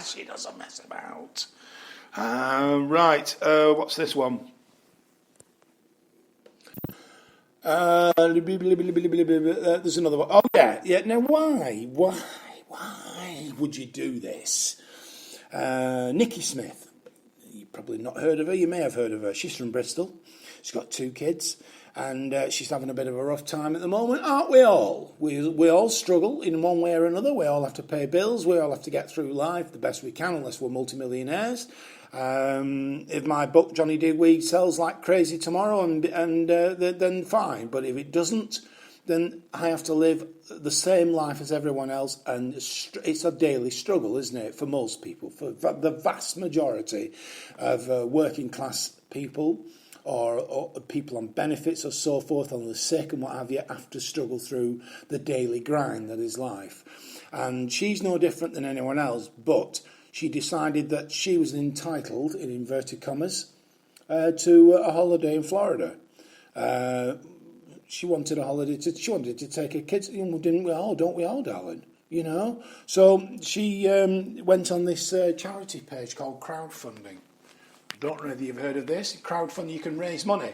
She doesn't mess about. Right, what's this one? There's another one. Oh, yeah. Now, why would you do this? Nikki Smith. You've probably not heard of her. You may have heard of her. She's from Bristol. She's got 2 kids, and she's having a bit of a rough time at the moment, aren't we all? We all struggle in one way or another. We all have to pay bills. We all have to get through life the best we can, unless we're multimillionaires. If my book Johnny Digweed sells like crazy tomorrow, then fine. But if it doesn't, then I have to live the same life as everyone else, and it's a daily struggle, isn't it, for most people, for the vast majority of working class people or people on benefits or so forth, on the sick and what have to struggle through the daily grind that is life. And she's no different than anyone else, but she decided that she was entitled, in inverted commas, to a holiday in Florida. She wanted a holiday. She wanted to take her kids. Didn't we all? Don't we all, darling? You know. So she went on this charity page called crowdfunding. Don't know whether you've heard of this. Crowdfunding, you can raise money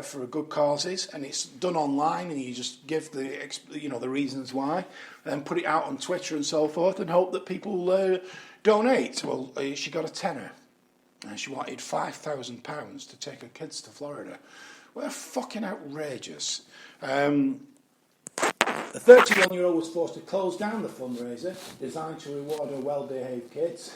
for good causes, and it's done online, and you just give the reasons why, and put it out on Twitter and so forth, and hope that people donate. Well, she got a tenner, and she wanted £5,000 to take her kids to Florida. Well, fucking outrageous. The 31-year-old was forced to close down the fundraiser designed to reward her well-behaved kids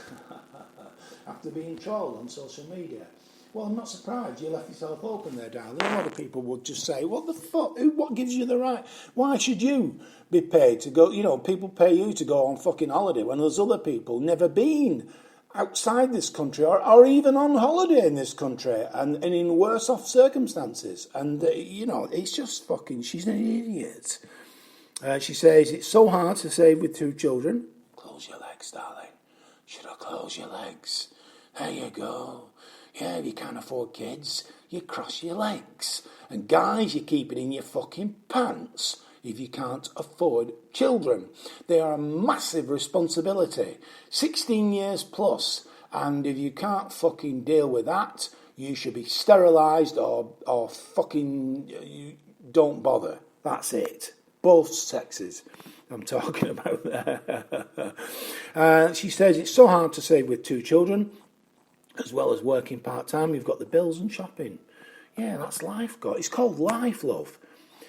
after being trolled on social media. Well, I'm not surprised you left yourself open there, darling. A lot of people would just say, what the fuck? What gives you the right? Why should you be paid to go? People pay you to go on fucking holiday when there's other people never been outside this country or even on holiday in this country and in worse off circumstances. And, it's just fucking, she's an idiot. She says, it's so hard to save with 2 children. Close your legs, darling. Should I close your legs? There you go. Yeah, if you can't afford kids, you cross your legs. And guys, you keep it in your fucking pants if you can't afford children. They are a massive responsibility. 16 years plus. And if you can't fucking deal with that, you should be sterilised or fucking you don't bother. That's it. Both sexes I'm talking about there. She says it's so hard to save with 2 children, as well as working part-time. You've got the bills and shopping. Yeah, that's life, It's called life, love.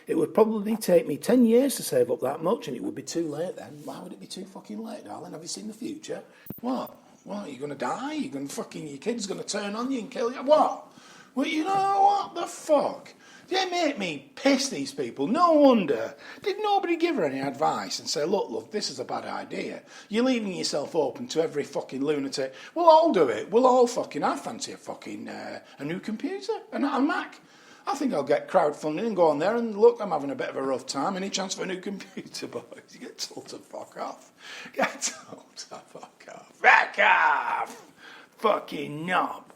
It would probably take me 10 years to save up that much, and it would be too late then. Why would it be too fucking late, darling? Have you seen the future? What? What, are you going to die? You're going to fucking, your kid's going to turn on you and kill you? What? Well, what the fuck? They make me piss, these people. No wonder. Did nobody give her any advice and say, look, this is a bad idea. You're leaving yourself open to every fucking lunatic. We'll all do it. We'll all fucking, I fancy a new computer, a Mac. I think I'll get crowdfunding and go on there and look, I'm having a bit of a rough time. Any chance for a new computer, boys? You get told to fuck off. Get told to fuck off. Fuck off! Fucking knob.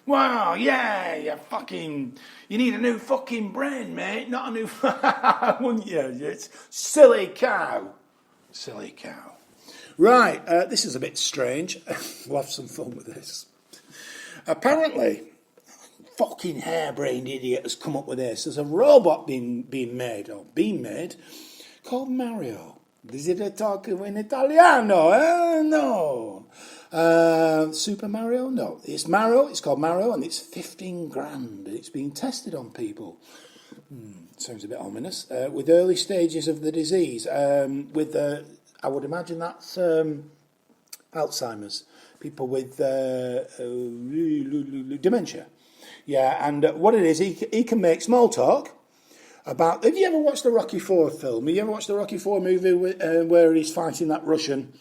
Wow, yeah, you need a new fucking brain, mate, not a new, wouldn't you? It's silly cow. Silly cow. Right, this is a bit strange. We'll have some fun with this. Apparently, fucking harebrained idiot has come up with this. There's a robot being made called Mario. Did it talk in Italiano? No. Super Mario? No. It's Mario. It's called Mario, and it's 15 grand. It's being tested on people. Sounds a bit ominous. With early stages of the disease. I would imagine that's Alzheimer's. People with dementia. Yeah, and what it is, he can make small talk about... Have you ever watched the Rocky IV film? Have you ever watched the Rocky IV movie where he's fighting that Russian...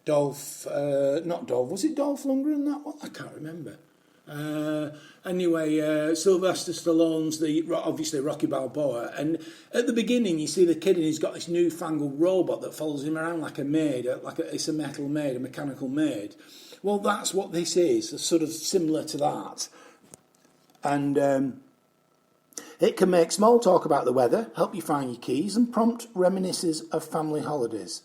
not Dolph, was it Dolph Lundgren, that one? I can't remember. Anyway, Sylvester Stallone's obviously Rocky Balboa, and at the beginning you see the kid and he's got this newfangled robot that follows him around like a maid, it's a metal maid, a mechanical maid. Well, that's what this is, sort of similar to that. And it can make small talk about the weather, help you find your keys, and prompt reminiscences of family holidays.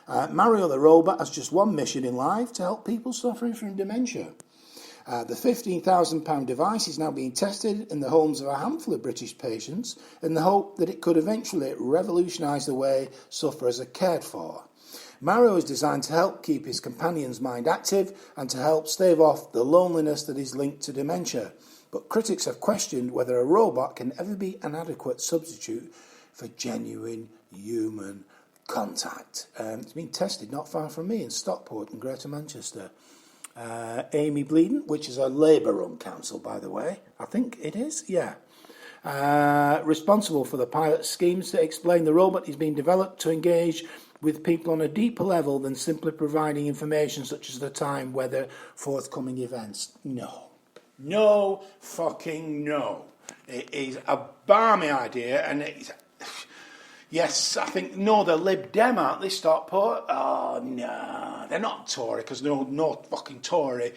Mario the robot has just one mission in life: to help people suffering from dementia. The £15,000 device is now being tested in the homes of a handful of British patients in the hope that it could eventually revolutionise the way sufferers are cared for. Mario is designed to help keep his companion's mind active and to help stave off the loneliness that is linked to dementia. But critics have questioned whether a robot can ever be an adequate substitute for genuine human contact. It's been tested not far from me in Stockport in Greater Manchester. Amy Bleeden, which is a Labour-run council, by the way. I think it is, yeah. Responsible for the pilot schemes to explain the robot is being developed to engage with people on a deeper level than simply providing information such as the time, weather, forthcoming events. No. No fucking no. It is a balmy idea, and it's... Yes, I think, no, they're Lib Dem, aren't they, Stockport? Oh, no, they're not Tory, because no fucking Tory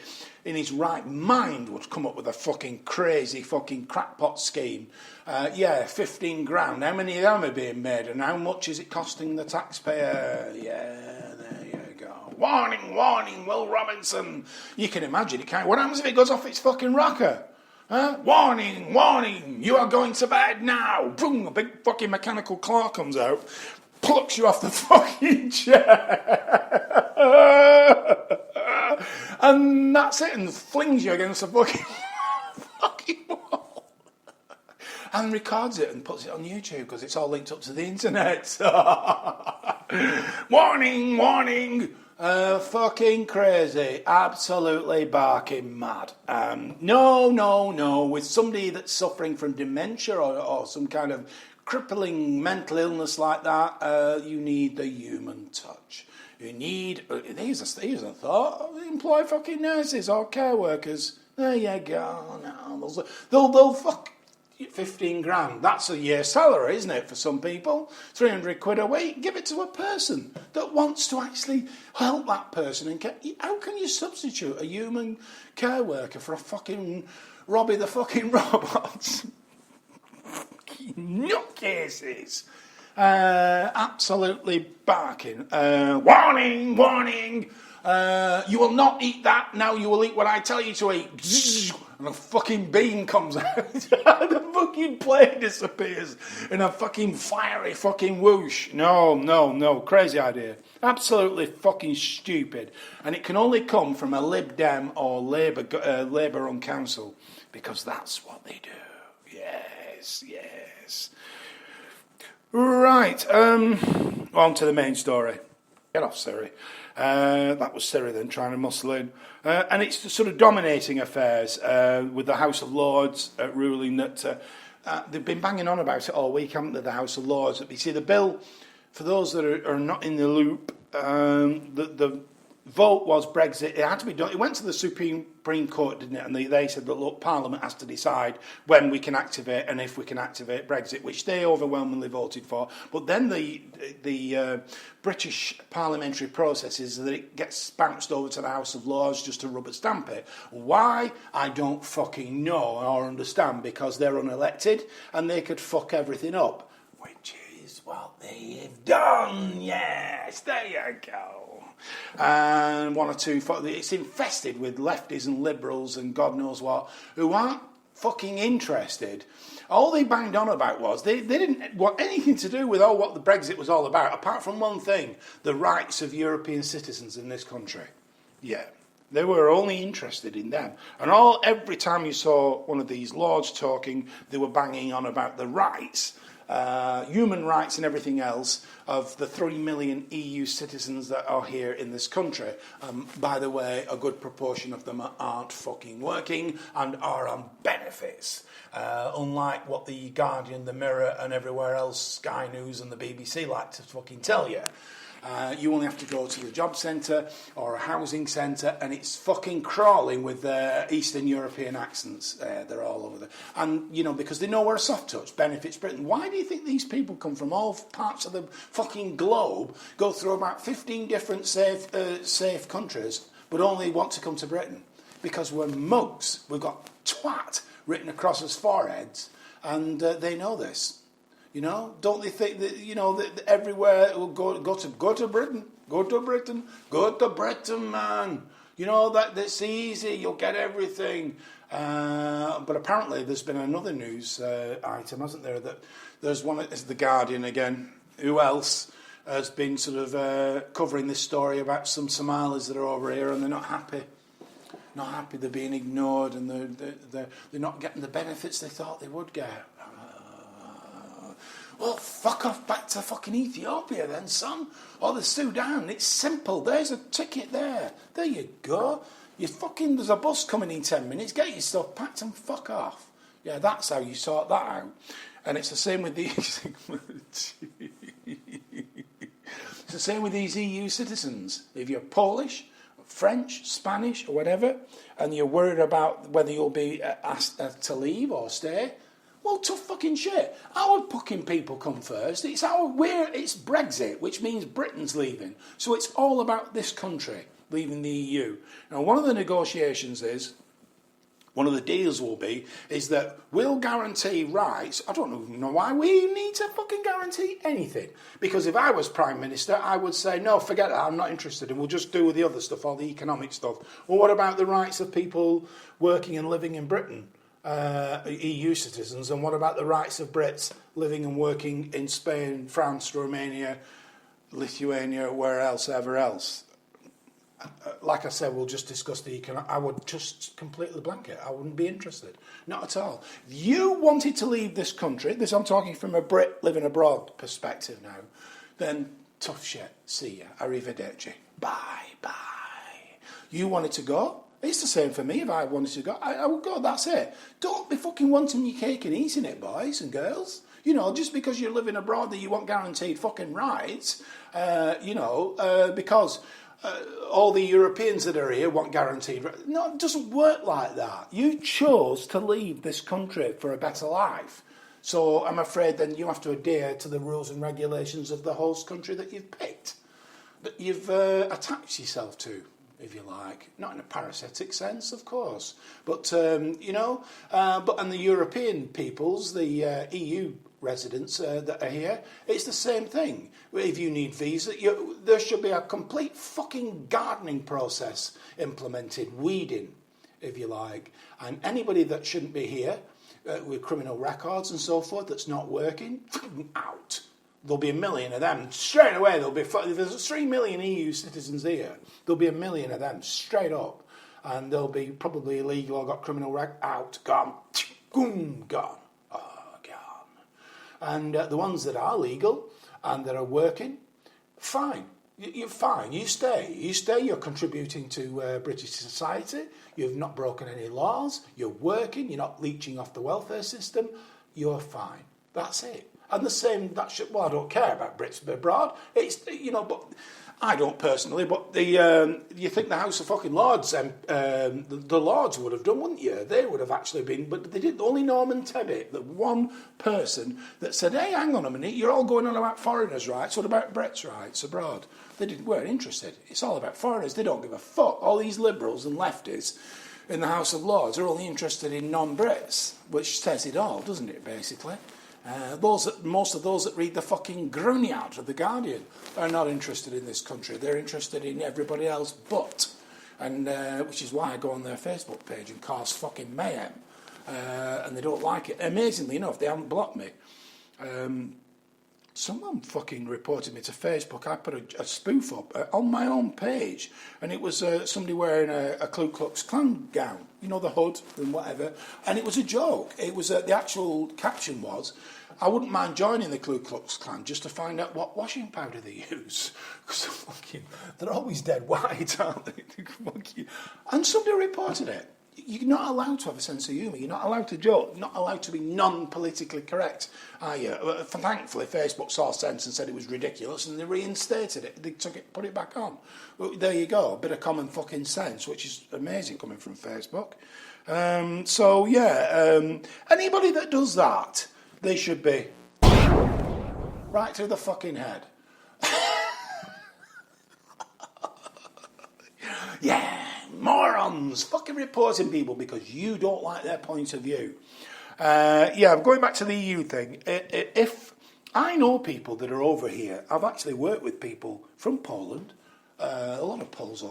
in his right mind would come up with a fucking crazy fucking crackpot scheme. 15 grand. How many of them are being made, and how much is it costing the taxpayer? Yeah, there you go. Warning, warning, Will Robinson. You can imagine it, can't you? What happens if it goes off its fucking rocker? Huh? Warning, warning, you are going to bed now. Boom, a big fucking mechanical claw comes out, plucks you off the fucking chair. And that's it, and flings you against the fucking wall. And records it and puts it on YouTube because it's all linked up to the internet. Warning, warning. Fucking crazy, absolutely barking mad. No, with somebody that's suffering from dementia or some kind of crippling mental illness like that, you need the human touch. You need, here's a thought, employ fucking nurses or care workers. There you go, no, they'll fuck 15 grand, that's a year's salary, isn't it, for some people? 300 quid a week, give it to a person that wants to actually help that person. And how can you substitute a human care worker for a fucking Robbie the fucking robot? Nutcases. Absolutely barking. Warning, warning. You will not eat that, now you will eat what I tell you to eat. And a fucking beam comes out. The fucking plane disappears in a fucking fiery fucking whoosh. No, crazy idea. Absolutely fucking stupid. And it can only come from a Lib Dem or Labour-run council, because that's what they do. Yes. Right, on to the main story. Get off, Siri. That was Siri then, trying to muscle in. And it's sort of dominating affairs with the House of Lords ruling that they've been banging on about it all week, haven't they, the House of Lords? You see, the bill, for those that are not in the loop, the vote was Brexit. It had to be done. It went to the Supreme Court, didn't it? And they said that, look, Parliament has to decide when we can activate and if we can activate Brexit, which they overwhelmingly voted for. But then the British parliamentary process is that it gets bounced over to the House of Lords just to rubber stamp it. Why? I don't fucking know or understand, because they're unelected and they could fuck everything up, which is what they've done. Yes, there you go. And one or two, it's infested with lefties and liberals and God knows what, who aren't fucking interested. All they banged on about was they didn't want anything to do with what the Brexit was all about, apart from one thing: the rights of European citizens in this country. Yeah, they were only interested in them. And every time you saw one of these lords talking, they were banging on about the rights, human rights and everything else of the 3 million EU citizens that are here in this country. By the way, a good proportion of them aren't fucking working and are on benefits. Unlike what the Guardian, the Mirror and everywhere else, Sky News and the BBC like to fucking tell you. You only have to go to the job centre or a housing centre and it's fucking crawling with Eastern European accents. They're all over there. And, because they know we're a soft touch, benefits Britain. Why do you think these people come from all parts of the fucking globe, go through about 15 different safe countries, but only want to come to Britain? Because we're mugs. We've got twat written across us foreheads, and they know this. Don't they think that that everywhere will go to Britain? Go to Britain. Go to Britain, man. You know, that's easy. You'll get everything. But apparently there's been another news item, hasn't there? That there's one, it's The Guardian again. Who else has been sort of covering this story about some Somalis that are over here and they're not happy. Not happy, they're being ignored and they're not getting the benefits they thought they would get. Well, fuck off back to fucking Ethiopia then, son. Or the Sudan. It's simple. There's a ticket there. There you go. There's a bus coming in 10 minutes. Get your stuff packed and fuck off. Yeah, that's how you sort that out. And it's the same with these. It's the same with these EU citizens. If you're Polish, French, Spanish, or whatever, and you're worried about whether you'll be asked to leave or stay, well, tough fucking shit. Our fucking people come first. It's Brexit, which means Britain's leaving. So it's all about this country leaving the EU. Now, one of the negotiations one of the deals will be, is that we'll guarantee rights. I don't know why we need to fucking guarantee anything. Because if I was Prime Minister, I would say, no, forget that, I'm not interested, and we'll just do the other stuff, all the economic stuff. Well, what about the rights of people working and living in Britain? EU citizens, and what about the rights of Brits living and working in Spain, France, Romania, Lithuania, wherever else? Like I said, we'll just discuss the economic. I would just completely blank it. I wouldn't be interested. Not at all. If you wanted to leave this country, I'm talking from a Brit living abroad perspective now, then tough shit. See ya. Arrivederci. Bye. You wanted to go? It's the same for me. If I wanted to go, I would go. That's it. Don't be fucking wanting your cake and eating it, boys and girls. You know, just because you're living abroad that you want guaranteed fucking rights, because all the Europeans that are here want guaranteed rights. No, it doesn't work like that. You chose to leave this country for a better life. So I'm afraid then you have to adhere to the rules and regulations of the host country that you've picked, that you've attached yourself to, if you like. Not in a parasitic sense, of course. But, and the European peoples, the EU residents that are here, it's the same thing. If you need visa, there should be a complete fucking gardening process implemented, weeding, if you like. And anybody that shouldn't be here with criminal records and so forth that's not working, out. There'll be 1 million of them straight away. If there's 3 million EU citizens here, there'll be 1 million of them straight up, and they'll be probably illegal or got criminal out, gone, boom, gone, gone. And the ones that are legal and that are working, fine. You're fine. You stay. You're contributing to British society. You've not broken any laws. You're working. You're not leeching off the welfare system. You're fine. That's it. And the same, I don't care about Brits abroad. It's, but I don't personally, but you think the House of fucking Lords, the Lords would have done, wouldn't you? They would have actually been, but they did. Only Norman Tebbit, the one person that said, hey, hang on a minute, you're all going on about foreigners' rights, what about Brits' rights abroad? They weren't interested. It's all about foreigners. They don't give a fuck. All these liberals and lefties in the House of Lords are only interested in non-Brits, which says it all, doesn't it, basically? Most of those that read the fucking Grunyard of The Guardian are not interested in this country. They're interested in everybody else but. And which is why I go on their Facebook page and cause fucking mayhem. And they don't like it. Amazingly enough, they haven't blocked me. Someone fucking reported me to Facebook. I put a spoof up on my own page, and it was somebody wearing a Ku Klux Klan gown, the hood and whatever, and it was a joke. It was the actual caption was, I wouldn't mind joining the Ku Klux Klan just to find out what washing powder they use, because they're always dead white, aren't they? And somebody reported it. You're not allowed to have a sense of humour. You're not allowed to joke. You're not allowed to be non-politically correct, are you? Thankfully, Facebook saw sense and said it was ridiculous, and they reinstated it. They put it back on. Well, there you go. A bit of common fucking sense, which is amazing coming from Facebook. Anybody that does that, they should be right through the fucking head. Yeah. Morons, fucking reporting people because you don't like their point of view. Going back to the EU thing, if I know people that are over here, I've actually worked with people from Poland, A lot of polls